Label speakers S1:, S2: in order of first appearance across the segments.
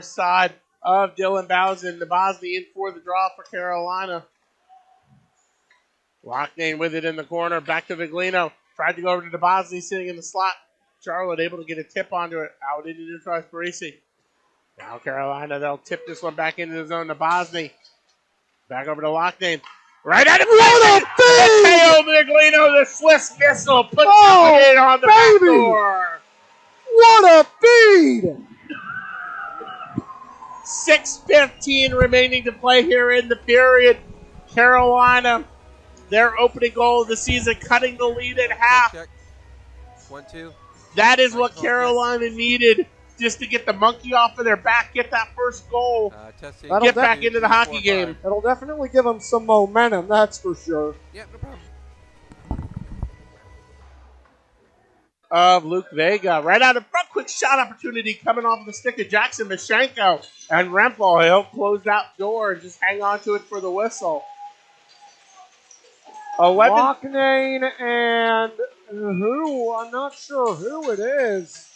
S1: side of Dylan Bowsen. The Bosnia in for the draw for Carolina. Lockname with it in the corner. Back to Viglino. Tried to go over to DeBosny sitting in the slot. Charlotte able to get a tip onto it. Out into the tries Parisi. Now Carolina, they'll tip this one back into the zone to Bosny. Back over to Lockname. Right at him. What a feed! Mateo Viglino, the Swiss missile, puts it in on the back door.
S2: What a feed!
S1: 6:15 remaining to play here in the period. Carolina, their opening goal of the season, cutting the lead at half.
S3: Check. 1-2.
S1: That is what Carolina needed just to get the monkey off of their back, get that first goal, get back into the hockey game.
S2: It'll definitely give them some momentum, that's for sure.
S3: Yeah, no problem.
S1: Of Luke Vega. Right out in front, quick shot opportunity coming off of the stick of Jackson Mashenko. And Rempel, he'll close that door and just hang on to it for the whistle. 11.
S2: Locknane and who? I'm not sure who it is.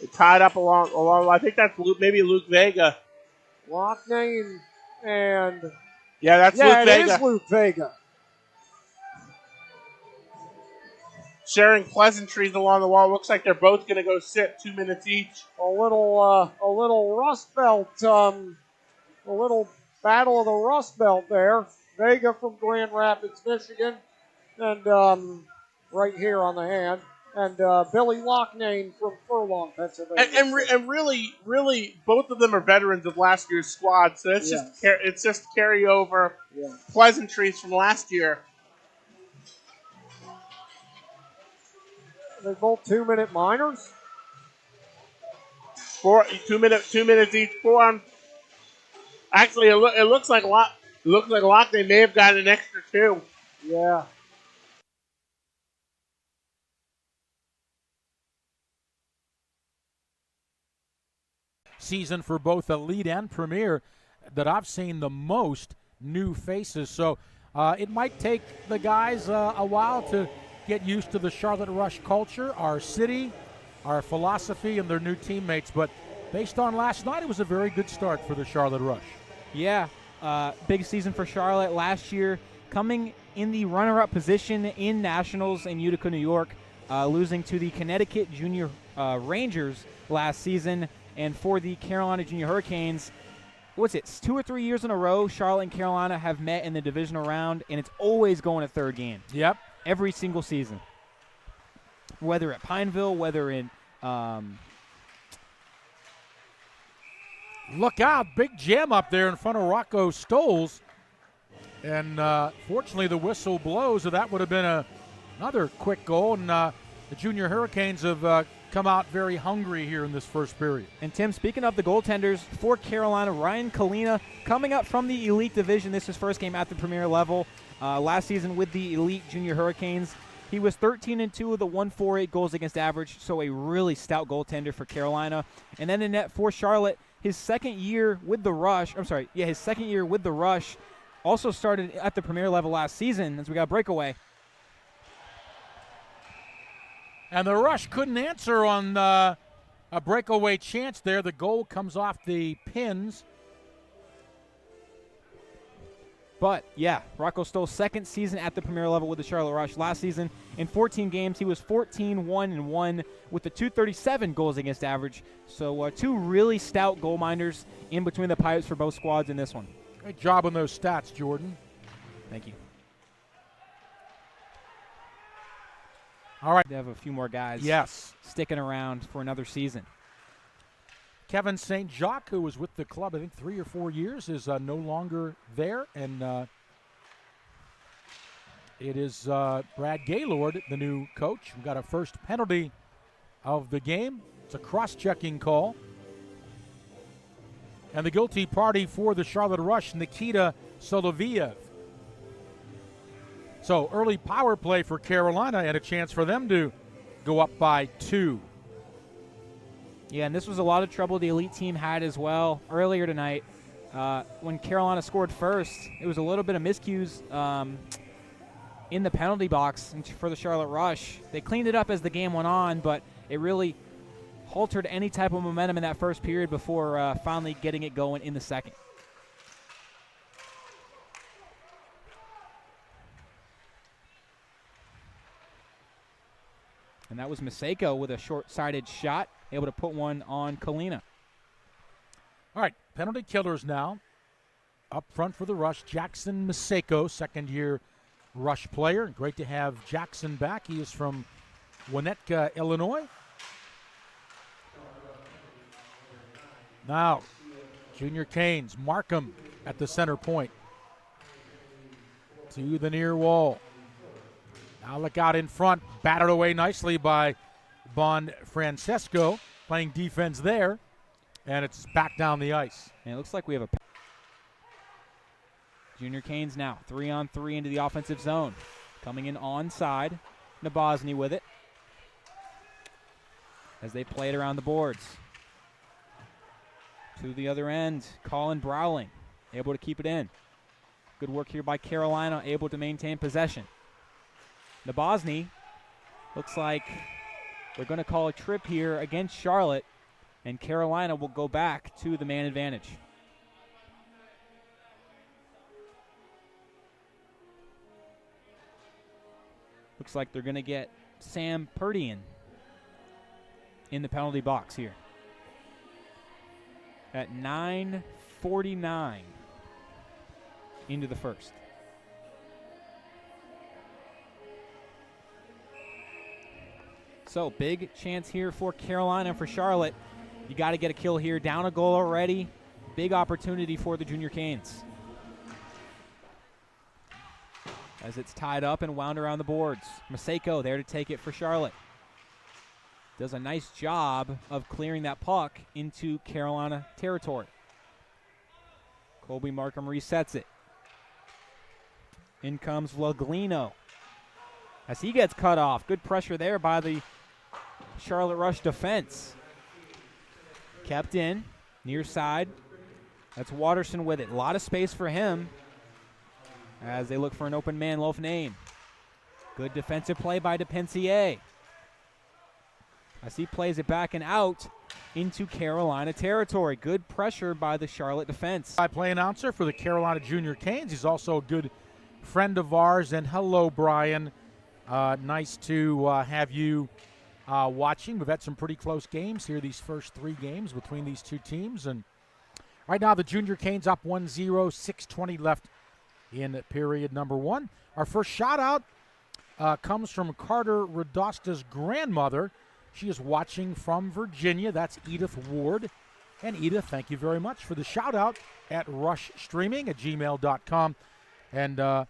S1: It tied up along. I think that's maybe Luke Vega.
S2: Locknane and...
S1: Luke Vega.
S2: It is Luke Vega.
S1: Sharing pleasantries along the wall. Looks like they're both going to go sit 2 minutes each.
S2: A little Rust Belt, a little battle of the Rust Belt there. Vega from Grand Rapids, Michigan, and right here on the hand, and Billy Locknane from Furlong, Pennsylvania.
S1: And really, both of them are veterans of last year's squad, so it's just carryover pleasantries from last year.
S2: They're both 2-minute minors.
S1: 2 minutes each. 4 on. Actually, it looks like Lockney may have got an extra 2.
S2: Yeah.
S4: Season for both Elite and Premier that I've seen the most new faces. So it might take the guys a while to get used to the Charlotte Rush culture, our city, our philosophy, and their new teammates. But based on last night, it was a very good start for the Charlotte Rush.
S5: Yeah, big season for Charlotte last year, coming in the runner-up position in Nationals in Utica, New York, losing to the Connecticut Junior Rangers last season. And for the Carolina Junior Hurricanes, 2 or 3 years in a row, Charlotte and Carolina have met in the divisional round, and it's always going to third game.
S4: Yep.
S5: Every single season. Whether at Pineville, whether in...
S4: Look out, big jam up there in front of Rocco Stoles. And fortunately, the whistle blows, so that would have been another quick goal. And the Junior Hurricanes have come out very hungry here in this first period.
S5: And Tim, speaking of the goaltenders, for Carolina, Ryan Kalina coming up from the Elite Division. This is his first game at the Premier level. Last season with the Elite Junior Hurricanes, he was 13-2 with a 1.48 goals against average, so a really stout goaltender for Carolina. And then in net for Charlotte, his second year with the Rush, also started at the Premier level last season as we got a breakaway.
S4: And the Rush couldn't answer on a breakaway chance there. The goal comes off the pins.
S5: But, yeah, Rocco Stoll's second season at the Premier level with the Charlotte Rush. Last season, in 14 games, he was 14-1-1 with the 237 goals against average. So, two really stout goal minders in between the pipes for both squads in this one.
S4: Great job on those stats, Jordan.
S5: Thank you.
S4: All right.
S5: They have a few more guys sticking around for another season.
S4: Kevin St. Jacques, who was with the club, I think 3 or 4 years, is no longer there. And it is Brad Gaylord, the new coach, who got a first penalty of the game. It's a cross-checking call. And the guilty party for the Charlotte Rush, Nikita Soloviev. So early power play for Carolina and a chance for them to go up by 2.
S5: Yeah, and this was a lot of trouble the Elite team had as well earlier tonight. When Carolina scored first, it was a little bit of miscues in the penalty box for the Charlotte Rush. They cleaned it up as the game went on, but it really haltered any type of momentum in that first period before finally getting it going in the second. And that was Maseko with a short-sided shot, able to put one on Kalina.
S4: All right, penalty killers now. Up front for the Rush, Jackson Maseko, second-year Rush player. Great to have Jackson back. He is from Winnetka, Illinois. Now, Junior Canes, Markham at the center point. To the near wall. Now look out in front, battered away nicely by Bon Francesco, playing defense there, and it's back down the ice.
S5: And it looks like we have a Junior Canes now 3-on-3 into the offensive zone. Coming in onside, Nabozny with it as they play it around the boards. To the other end, Colin Browling, able to keep it in. Good work here by Carolina, able to maintain possession. Nabozny, looks like they're going to call a trip here against Charlotte, and Carolina will go back to the man advantage. Looks like they're going to get Sam Perdian in the penalty box here. At 9:49 into the first. So big chance here for Carolina and for Charlotte. You got to get a kill here. Down a goal already. Big opportunity for the Junior Canes. As it's tied up and wound around the boards. Maseko there to take it for Charlotte. Does a nice job of clearing that puck into Carolina territory. Colby Markham resets it. In comes Laglino as he gets cut off. Good pressure there by the Charlotte Rush defense. Kept in, near side. That's Watterson with it. A lot of space for him as they look for an open man, Lofname. Good defensive play by DePensier. As he plays it back and out into Carolina territory. Good pressure by the Charlotte defense.
S4: Play announcer for the Carolina Junior Canes. He's also a good friend of ours. And hello, Brian. Nice to have you watching. We've had some pretty close games here, these first three games between these two teams. And right now the Junior Canes up 1-0, 6:20 left in period number one. Our first shout out comes from Carter Radosta's grandmother. She is watching from Virginia. That's Edith Ward. And Edith, thank you very much for the shout out at rushstreaming@gmail.com. And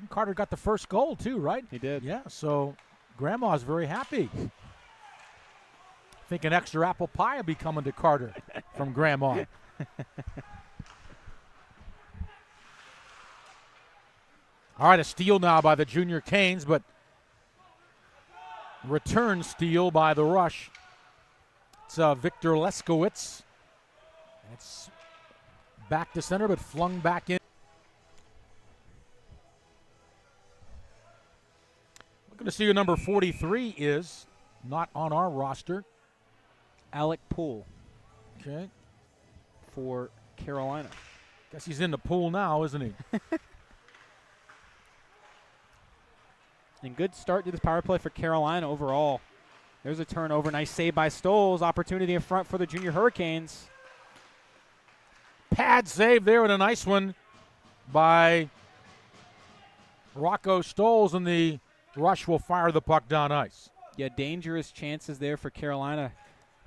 S4: Carter got the first goal too, right?
S5: He did.
S4: Yeah, so Grandma's very happy. I think an extra apple pie will be coming to Carter from Grandma. All right, a steal now by the Junior Canes, but return steal by the Rush. It's Victor Leskowitz. It's back to center, but flung back in. Looking to see who number 43 is. Not on our roster.
S5: Alec Poole.
S4: Okay.
S5: For Carolina.
S4: Guess he's in the pool now, isn't he?
S5: And good start to this power play for Carolina overall. There's a turnover. Nice save by Stoles. Opportunity in front for the Junior Hurricanes.
S4: Pad save there and a nice one by Rocco Stoles, and the Rush will fire the puck down ice.
S5: Yeah, dangerous chances there for Carolina.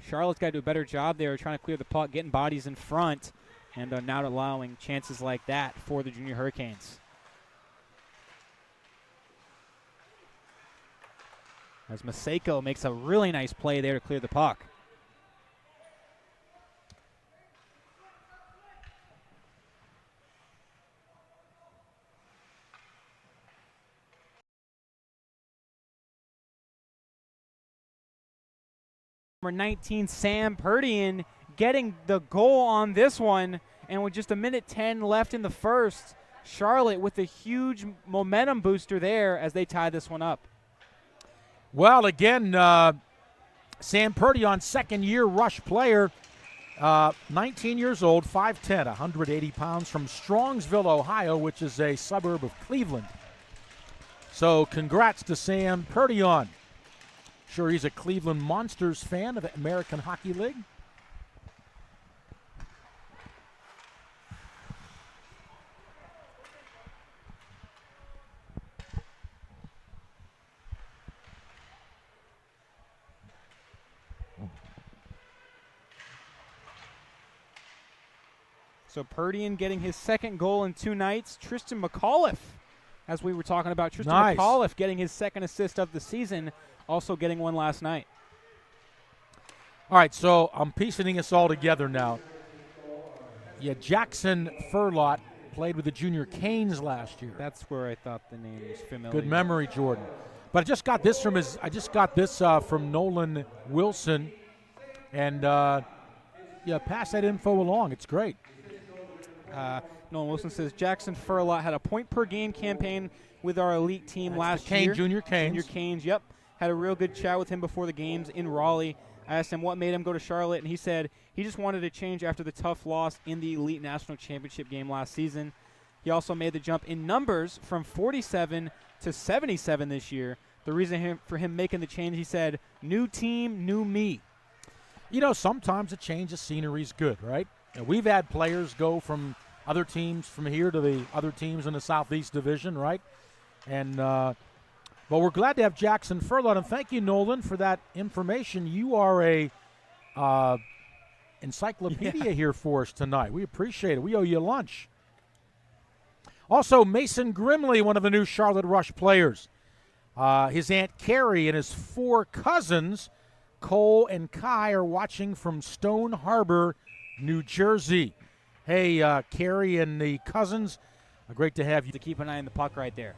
S5: Charlotte's got to do a better job there trying to clear the puck, getting bodies in front, and not allowing chances like that for the Junior Hurricanes. As Maseko makes a really nice play there to clear the puck. Number 19, Sam Perdian, getting the goal on this one. And with just 1:10 left in the first, Charlotte with a huge momentum booster there as they tie this one up.
S4: Well, again, Sam Purdion, second-year Rush player, 19 years old, 5'10", 180 pounds, from Strongsville, Ohio, which is a suburb of Cleveland. So congrats to Sam Purdion. Sure, he's a Cleveland Monsters fan of the American Hockey League.
S5: So Purdion getting his second goal in 2 nights. Tristan McAuliffe, as we were talking about, Tristan
S4: Nice.
S5: McAuliffe getting his second assist of the season, also getting one last night.
S4: All right, so I'm piecing this all together now. Yeah, Jackson Furlot played with the Junior Canes last year.
S5: That's where I thought the name was familiar.
S4: Good memory, Jordan. But I just got this from Nolan Wilson, and pass that info along. It's great.
S5: Nolan Wilson says Jackson Furlot had a point-per-game campaign with our elite team last year.
S4: Junior Canes.
S5: Junior Canes, yep. Had a real good chat with him before the games in Raleigh. I asked him what made him go to Charlotte, and he said he just wanted to change after the tough loss in the Elite National Championship game last season. He also made the jump in numbers from 47 to 77 this year. The reason for him making the change, he said, new team, new me.
S4: You know, sometimes a change of scenery is good, right? And we've had players go from other teams from here to the other teams in the Southeast Division, right? And but we're glad to have Jackson Furlot, and thank you, Nolan, for that information. You are a encyclopedia here for us tonight. We appreciate it. We owe you lunch. Also, Mason Grimley, one of the new Charlotte Rush players. His Aunt Carrie and his 4 cousins, Cole and Kai, are watching from Stone Harbor, New Jersey. Hey, Carrie and the cousins, great to have you.
S5: To keep an eye on the puck right there.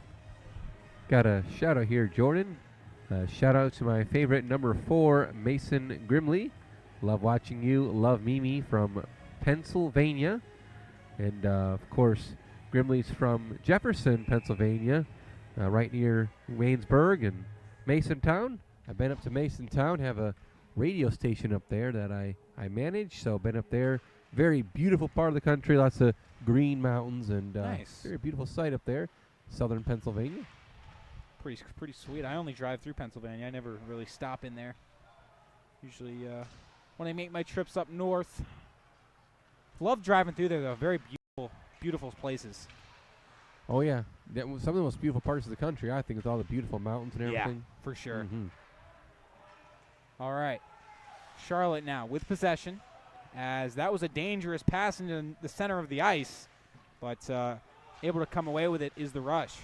S6: Got a shout out here, Jordan. Shout out to my favorite number 4, Mason Grimley. Love watching you. Love Mimi from Pennsylvania. And, of course, Grimley's from Jefferson, Pennsylvania, right near Waynesburg and Masontown. I've been up to Masontown, have a radio station up there that I manage, so been up there. Very beautiful part of the country, lots of green mountains, and
S5: nice.
S6: Very beautiful site up there, southern Pennsylvania.
S5: Pretty sweet. I only drive through Pennsylvania. I never really stop in there. Usually when I make my trips up north. Love driving through there, though. Very beautiful places.
S6: Oh, yeah. Some of the most beautiful parts of the country, I think, with all the beautiful mountains and everything.
S5: Yeah, for sure.
S6: Mm-hmm.
S5: All right. Charlotte now with possession, as that was a dangerous pass into the center of the ice, but able to come away with it is the Rush.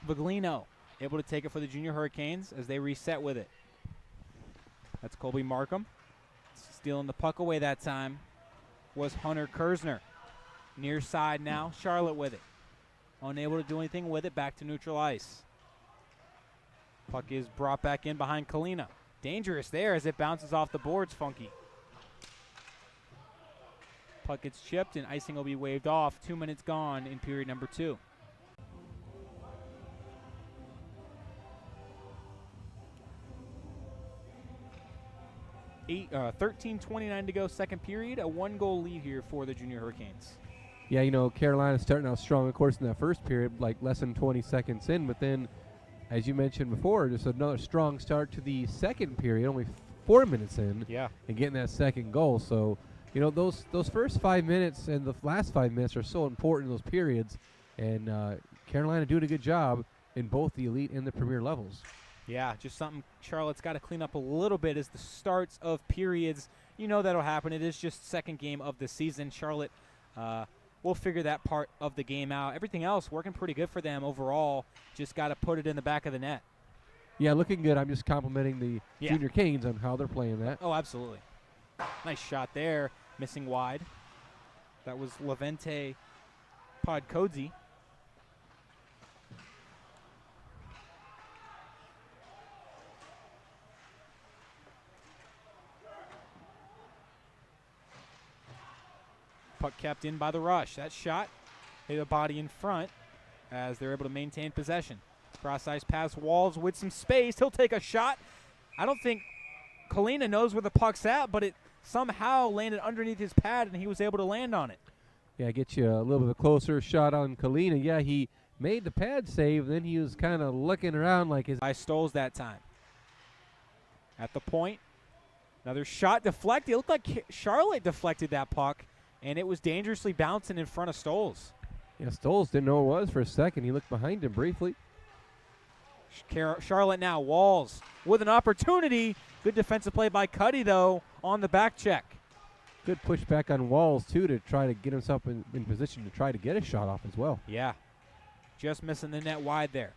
S5: Viglino able to take it for the Junior Hurricanes as they reset with it. That's Colby Markham. Stealing the puck away that time was Hunter Kersner. Near side now, Charlotte with it. Unable to do anything with it, back to neutral ice. Puck is brought back in behind Kalina. Dangerous there as it bounces off the boards, Funky. Puck gets chipped and icing will be waved off. 2 minutes gone in period number 2. 13:29 to go, second period. A 1-goal lead here for the Junior Hurricanes.
S6: Yeah, you know, Carolina starting out strong, of course, in that first period, like less than 20 seconds in. But then, as you mentioned before, just another strong start to the second period, only 4 minutes in, and getting that second goal. So, you know, those first 5 minutes and the last 5 minutes are so important in those periods. And Carolina doing a good job in both the elite and the premier levels.
S5: Yeah, just something Charlotte's got to clean up a little bit as the starts of periods. You know that'll happen. It is just second game of the season. Charlotte will figure that part of the game out. Everything else working pretty good for them overall. Just got to put it in the back of the net.
S6: Yeah, looking good. I'm just complimenting the Junior Canes on how they're playing that.
S5: Oh, absolutely. Nice shot there. Missing wide. That was Levente Podkodzi. Puck kept in by the Rush. That shot hit a body in front as they're able to maintain possession. Cross ice pass Walls with some space. He'll take a shot. I don't think Kalina knows where the puck's at, but it somehow landed underneath his pad, and he was able to land on it.
S6: Yeah, get you a little bit closer shot on Kalina. Yeah, he made the pad save, then he was kind of looking around like his.
S5: By Stoles that time. At the point, another shot deflected. It looked like Charlotte deflected that puck, and it was dangerously bouncing in front of Stoles.
S6: Yeah, Stoles didn't know it was for a second. He looked behind him briefly.
S5: Charlotte now, Walls with an opportunity. Good defensive play by Cuddy, though, on the back check.
S6: Good pushback on Walls, too, to try to get himself in position to try to get a shot off as well.
S5: Yeah, just missing the net wide there.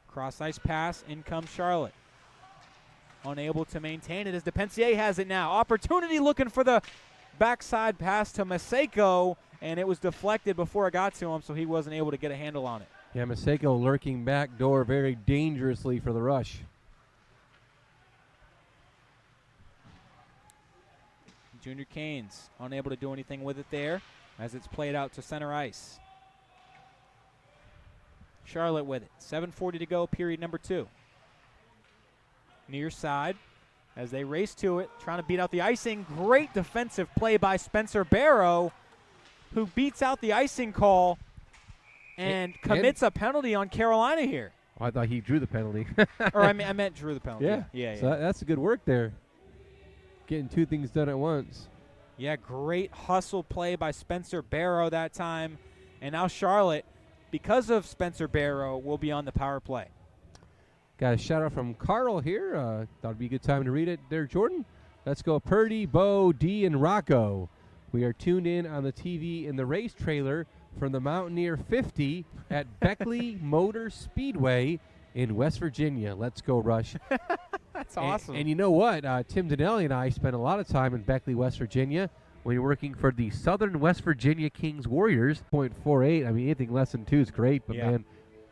S5: Cross-ice pass, in comes Charlotte. Unable to maintain it as DePensier has it now. Opportunity looking for the backside pass to Maseko, and it was deflected before it got to him, so he wasn't able to get a handle on it.
S6: Yeah, Maseko lurking back door very dangerously for the Rush.
S5: Junior Canes unable to do anything with it there as it's played out to center ice. Charlotte with it. 7:40 to go, period number 2. Near side as they race to it, trying to beat out the icing. Great defensive play by Spencer Barrow, who beats out the icing call and commits a penalty on Carolina here.
S6: Oh, I thought he drew the penalty.
S5: Or I meant drew the penalty.
S6: Yeah. So that's a good work there. Getting two things done at once.
S5: Yeah, great hustle play by Spencer Barrow that time. And now Charlotte, because of Spencer Barrow, will be on the power play.
S6: Got a shout out from Carl here. Thought it'd be a good time to read it there, Jordan. Let's go Purdy, Bo, D, and Rocco. We are tuned in on the TV in the race trailer from the Mountaineer 50 at Beckley Motor Speedway in West Virginia. Let's go, Rush.
S5: That's awesome.
S6: And you know what? Tim Donnelly and I spent a lot of time in Beckley, West Virginia when you're working for the Southern West Virginia Kings Warriors. .48. I mean, anything less than 2 is great, but man,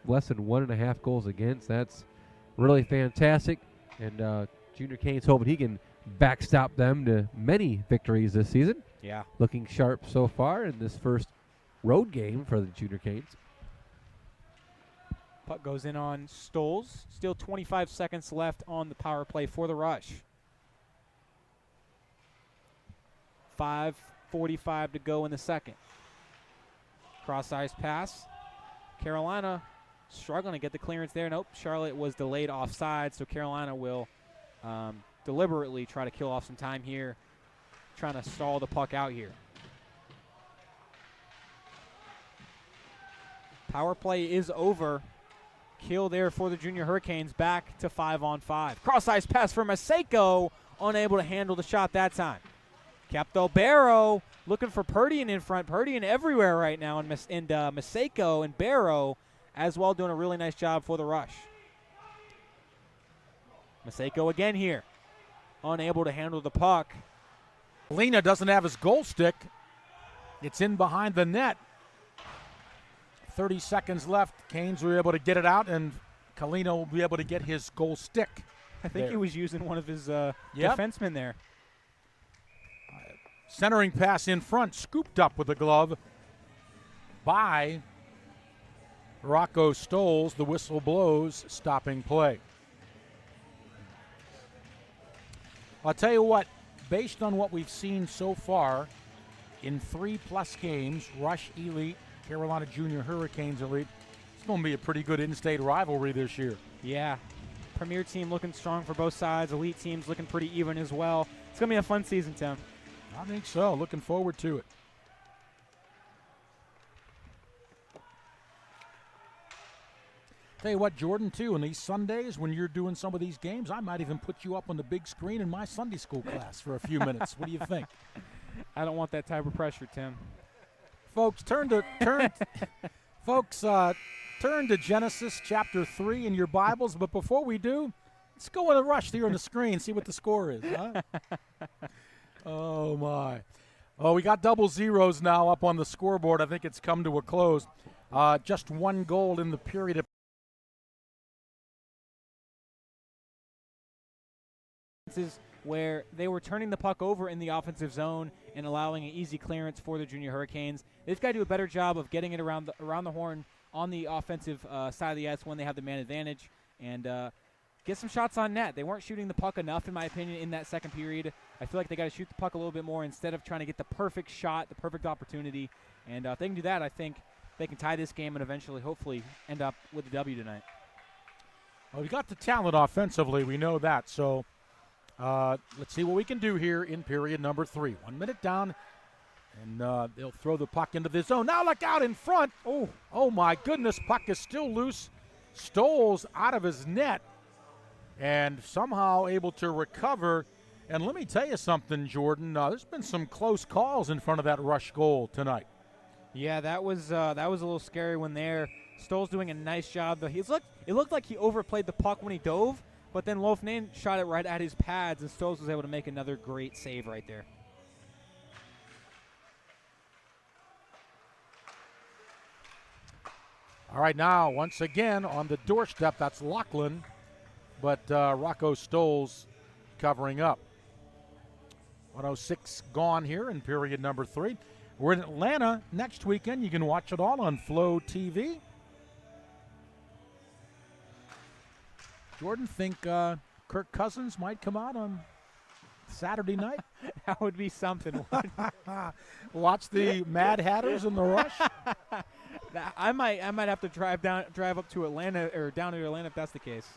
S6: less than 1.5 goals against, that's really fantastic. And Junior Canes hoping he can backstop them to many victories this season.
S5: Yeah.
S6: Looking sharp so far in this first road game for the Junior Canes.
S5: Puck goes in on Stoles. Still 25 seconds left on the power play for the Rush. 5:45 to go in the second. Cross-ice pass. Carolina struggling to get the clearance there. Nope, Charlotte was delayed offside, so Carolina will deliberately try to kill off some time here, trying to stall the puck out here. Power play is over. Kill there for the Junior Hurricanes, back to 5-on-5. Cross-ice pass for Maseko, unable to handle the shot that time. Capto Barrow looking for Purdian in front. Purdian everywhere right now, and Maseko and Barrow as well doing a really nice job for the Rush. Maseko again here, unable to handle the puck.
S4: Lena doesn't have his goal stick. It's in behind the net. 30 seconds left. Canes were able to get it out, and Kalina will be able to get his goal stick.
S5: I think he was using one of his defensemen there.
S4: Centering pass in front, scooped up with the glove by Rocco Stoles. The whistle blows, stopping play. I'll tell you what, based on what we've seen so far in 3+ games, Rush Elite, Carolina Junior Hurricanes Elite, it's going to be a pretty good in-state rivalry this year.
S5: Yeah. Premier team looking strong for both sides. Elite teams looking pretty even as well. It's going to be a fun season, Tim.
S4: I think so. Looking forward to it. Tell you what, Jordan, too, on these Sundays when you're doing some of these games, I might even put you up on the big screen in my Sunday school class for a few minutes. What do you think?
S5: I don't want that type of pressure, Tim.
S4: Folks, turn to Genesis chapter 3 in your Bibles. But before we do, let's go with a rush here on the screen, see what the score is. Huh? Oh, my. Oh, we got double zeros now up on the scoreboard. I think it's come to a close. Just one goal in the period of
S5: where they were turning the puck over in the offensive zone and allowing an easy clearance for the Junior Hurricanes. They've got to do a better job of getting it around the horn on the offensive side of the ice when they have the man advantage, and get some shots on net. They weren't shooting the puck enough, in my opinion, in that second period. I feel like they got to shoot the puck a little bit more instead of trying to get the perfect shot, the perfect opportunity. And if they can do that, I think they can tie this game and eventually, hopefully, end up with a W tonight.
S4: Well, we got the talent offensively. We know that. So let's see what we can do here in period number 3. 1 minute down, and they'll throw the puck into the zone. Now look out in front. Oh my goodness, puck is still loose. Stoles out of his net and somehow able to recover. And let me tell you something, Jordan. There's been some close calls in front of that Rush goal tonight.
S5: Yeah, that was a little scary one there. Stoll's doing a nice job. It looked like he overplayed the puck when he dove, but then Lofnan shot it right at his pads, and Stolz was able to make another great save right there.
S4: All right, now, once again, on the doorstep, that's Lachlan, but Rocco Stoles covering up. 1:06 gone here in period number 3. We're in Atlanta next weekend. You can watch it all on Flow TV. Jordan, think Kirk Cousins might come out on Saturday night?
S5: That would be something.
S4: Watch the Mad Hatters and the Rush?
S5: I might have to drive up to Atlanta or down to Atlanta if that's the case.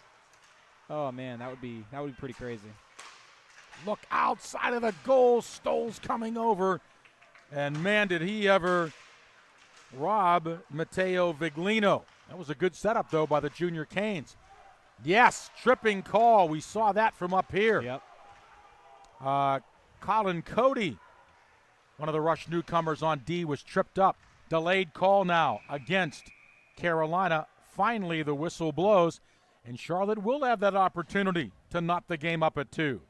S5: Oh man, that would be pretty crazy.
S4: Look outside of the goal. Stoles coming over. And man, did he ever rob Matteo Viglino. That was a good setup, though, by the Junior Canes. Yes, tripping call. We saw that from up here.
S5: Yep.
S4: Colin Cody, one of the Rush newcomers on D, was tripped up. Delayed call now against Carolina. Finally, the whistle blows, and Charlotte will have that opportunity to knot the game up at 2.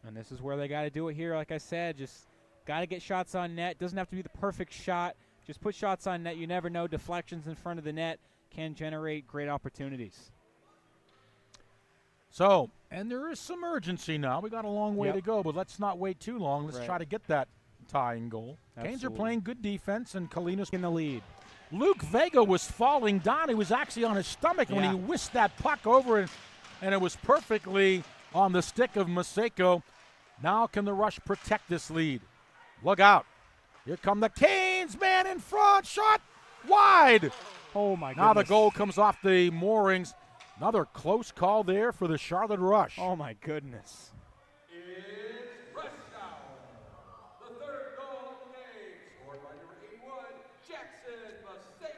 S5: And this is where they got to do it here. Like I said, just got to get shots on net. Doesn't have to be the perfect shot. Just put shots on net. You never know. Deflections in front of the net can generate great opportunities.
S4: So, and there is some urgency now. We got a long way
S5: Yep.
S4: to go, but let's not wait too long. Let's
S5: Right.
S4: try to get that tying goal. Canes are
S5: Absolutely.
S4: playing good defense, and Kalinas
S5: In the lead.
S4: Luke Vega was falling down. He was actually on his stomach when
S5: Yeah.
S4: he whisked that puck over, and it was perfectly on the stick of Maseko. Now can the Rush protect this lead? Look out. Here come the Canes, man in front, shot wide.
S5: Oh, my goodness.
S4: Now the goal comes off the moorings. Another close call there for the Charlotte Rush.
S5: Oh, my goodness.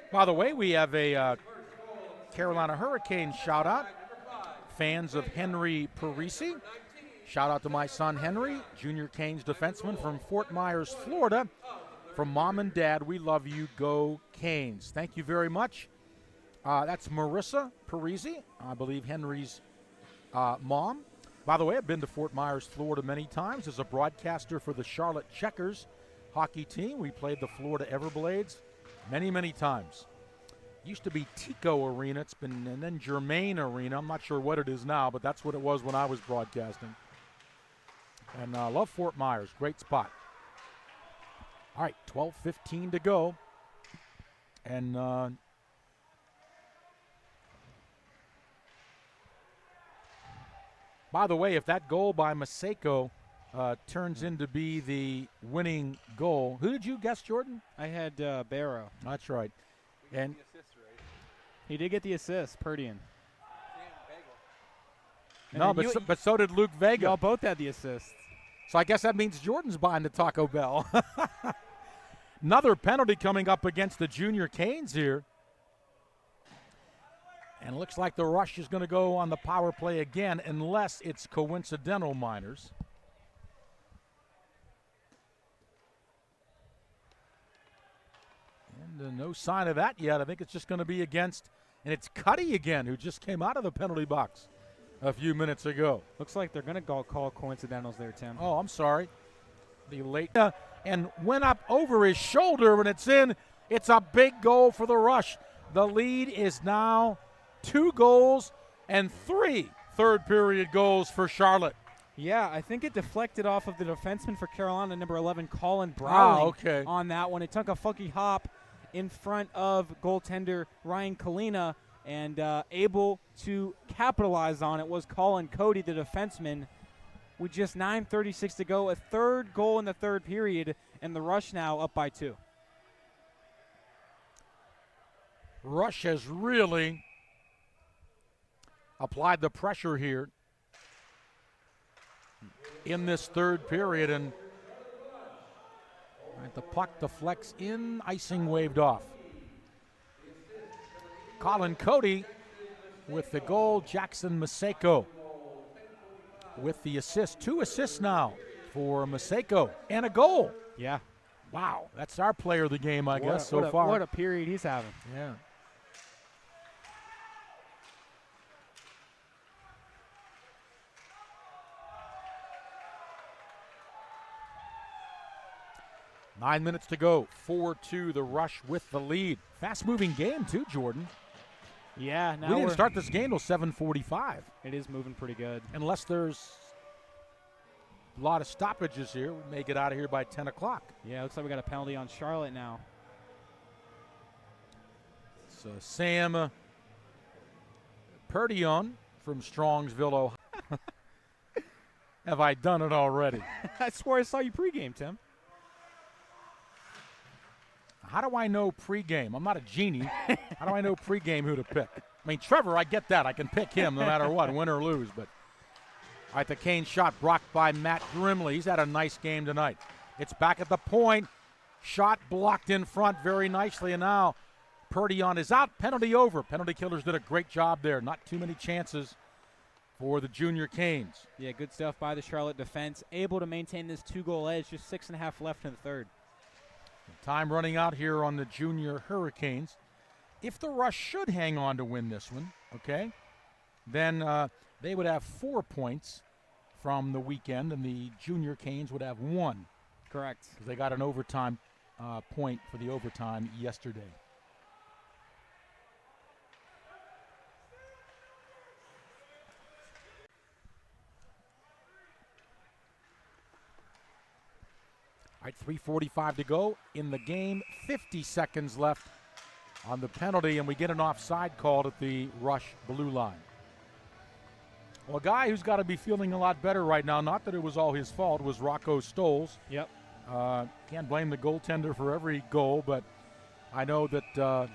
S4: By the way, we have a Carolina Hurricanes shout-out. Fans of Henry Parisi. Shout-out to my son, Henry, Junior Canes defenseman from Fort Myers, Florida. From Mom and Dad, we love you. Go Canes. Thank you very much. That's Marissa Parisi, I believe Henry's mom. By the way, I've been to Fort Myers, Florida many times as a broadcaster for the Charlotte Checkers hockey team. We played the Florida Everblades many, many times. Used to be Tico Arena. It's been, and then Germain Arena. I'm not sure what it is now, but that's what it was when I was broadcasting. And I love Fort Myers. Great spot. All right, 12:15 to go. And by the way, if that goal by Maseko turns into be the winning goal, who did you guess, Jordan?
S5: I had Barrow.
S4: That's right. And
S5: He did get the assist, Perdian. And
S4: no,
S5: then
S4: but so did Luke Vega.
S5: Y'all both had the assist.
S4: So I guess that means Jordan's buying the Taco Bell. Another penalty coming up against the Junior Canes here. And it looks like the Rush is going to go on the power play again unless it's coincidental, Miners. And no sign of that yet. I think it's just going to be against, and it's Cuddy again, who just came out of the penalty box a few minutes ago.
S5: Looks like they're going to call coincidentals there, Tim.
S4: Oh, I'm sorry. The late and went up over his shoulder when it's in. It's a big goal for the Rush. The lead is now 2 goals and 3 third-period goals for Charlotte.
S5: Yeah, I think it deflected off of the defenseman for Carolina, number 11, Colin Browning.
S4: Okay.
S5: On that one. It took a funky hop in front of goaltender Ryan Kalina, and able to capitalize on it was Colin Cody, the defenseman, with just 9:36 to go. A third goal in the third period, and the Rush now up by 2.
S4: Rush has really applied the pressure here in this third period, and the puck deflects in, icing waved off. Colin Cody with the goal, Jackson Maseko with the assist. 2 assists now for Maseko, and a goal.
S5: Yeah.
S4: Wow, that's our player of the game, I guess, so far.
S5: What a period he's having.
S4: Yeah. Nine minutes to go. 4-2, the Rush with the lead. Fast-moving game, too, Jordan.
S5: Yeah, now
S4: we didn't start this game till 7:45.
S5: It is moving pretty good.
S4: Unless there's a lot of stoppages here. We may get out of here by 10 o'clock.
S5: Yeah, looks like we got a penalty on Charlotte now.
S4: So Sam Perdion from Strongsville, Ohio. Have I done it already?
S5: I swore I saw you pregame, Tim.
S4: How do I know pregame? I'm not a genie. How do I know pregame who to pick? I mean, Trevor, I get that. I can pick him no matter what, win or lose. But all right, the Kane shot blocked by Matt Grimley. He's had a nice game tonight. It's back at the point. Shot blocked in front very nicely. And now Perdion is out. Penalty over. Penalty killers did a great job there. Not too many chances for the junior Canes.
S5: Yeah, good stuff by the Charlotte defense. Able to maintain this 2-goal edge. Just 6.5 left in the third.
S4: Time running out here on the junior Hurricanes. If the Rush should hang on to win this one, okay, then they would have 4 points from the weekend, and the junior Canes would have 1.
S5: Correct.
S4: Because they got an overtime point for the overtime yesterday. All right, 3:45 to go in the game. 50 seconds left on the penalty, and we get an offside called at the Rush blue line. Well, a guy who's got to be feeling a lot better right now, not that it was all his fault, was Rocco Stoles.
S5: Yep.
S4: Can't blame the goaltender for every goal, but I know that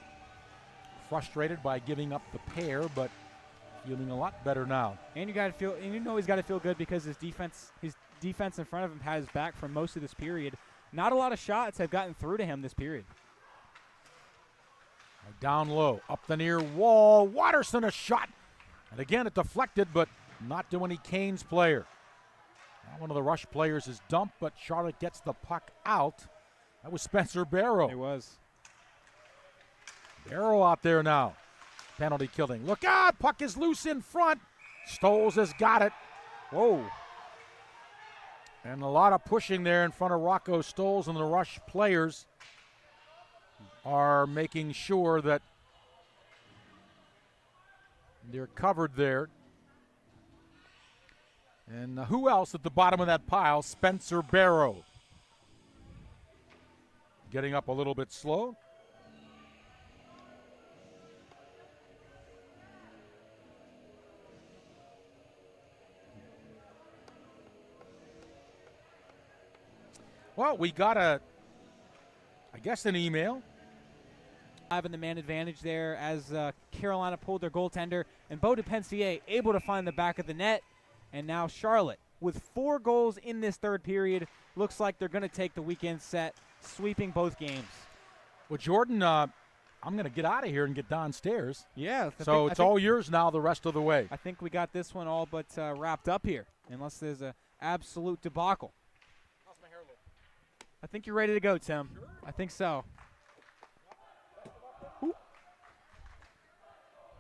S4: frustrated by giving up the pair, but feeling a lot better now.
S5: And you got to feel, and you know he's got to feel good because his defense in front of him had his back for most of this period. Not a lot of shots have gotten through to him this period.
S4: Down low, up the near wall. Watterson a shot. And again, it deflected, but not to any Canes player. Now one of the Rush players is dumped, but Charlotte gets the puck out. That was Spencer Barrow.
S5: It was.
S4: Barrow out there now. Penalty killing. Look out! Puck is loose in front. Stoles has got it. Whoa. And a lot of pushing there in front of Rocco Stoles, and the Rush players are making sure that they're covered there. And who else at the bottom of that pile? Spencer Barrow. Getting up a little bit slow. Well, we got I guess an email.
S5: Having the man advantage there as Carolina pulled their goaltender, and Beau DePensier able to find the back of the net. And now Charlotte, with 4 goals in this third period, looks like they're going to take the weekend set, sweeping both games.
S4: Well, Jordan, I'm going to get out of here and get downstairs.
S5: Yeah.
S4: So it's all yours now the rest of the way.
S5: I think we got this one all but wrapped up here, unless there's an absolute debacle.
S4: How's my hair look?
S5: I think you're ready to go, Tim.
S4: Sure?
S5: I think so.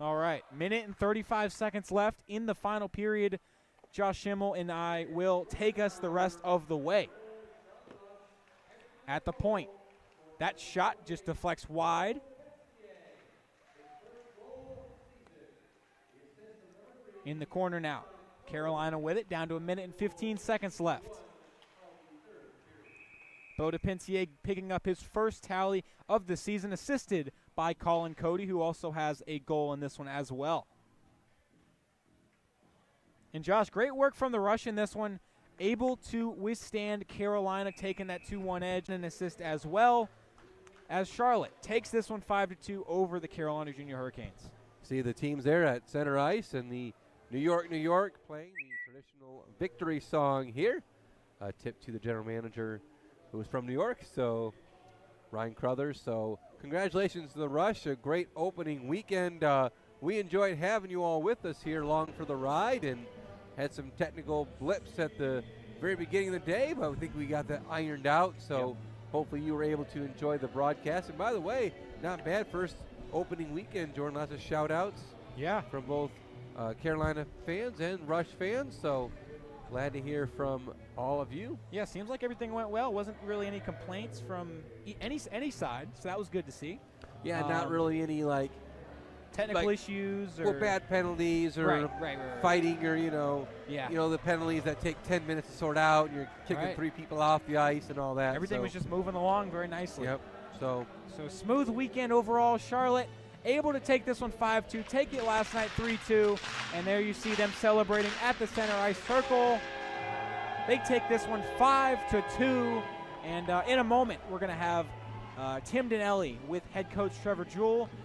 S5: All right, minute and 35 seconds left in the final period. Josh Schimmel and I will take us the rest of the way. At the point, that shot just deflects wide. In the corner now. Carolina with it, down to a minute and 15 seconds left. Beaudepensier picking up his first tally of the season, assisted by Colin Cody, who also has a goal in this one as well. And Josh, great work from the rush in this one, able to withstand Carolina taking that 2-1 edge, and an assist as well, as Charlotte takes this one 5-2 over the Carolina Junior Hurricanes.
S6: See the teams there at center ice, and the New York playing the traditional victory song here. A tip to the general manager, who was from New York, so Ryan Crothers. So congratulations to the Rush, a great opening weekend. We enjoyed having you all with us here along for the ride, and had some technical blips at the very beginning of the day, but I think we got that ironed out. So hopefully you were able to enjoy the broadcast. And by the way, not bad first opening weekend, Jordan. Lots of shout outs from both Carolina fans and Rush fans. So glad to hear from all of you.
S5: Yeah, seems like everything went well. Wasn't really any complaints from any side, so that was good to see.
S6: Yeah, not really any
S5: technical issues or
S6: bad penalties or
S5: right.
S6: fighting or the penalties that take 10 minutes to sort out, and you're kicking 3 people off the ice and all that.
S5: Everything was just moving along very nicely.
S6: Yep. So
S5: smooth weekend overall. Charlotte able to take this one 5-2, take it last night 3-2, and there you see them celebrating at the center ice circle. They take this one 5-2, and in a moment we're going to have Tim Dinelli with head coach Trevor Jewell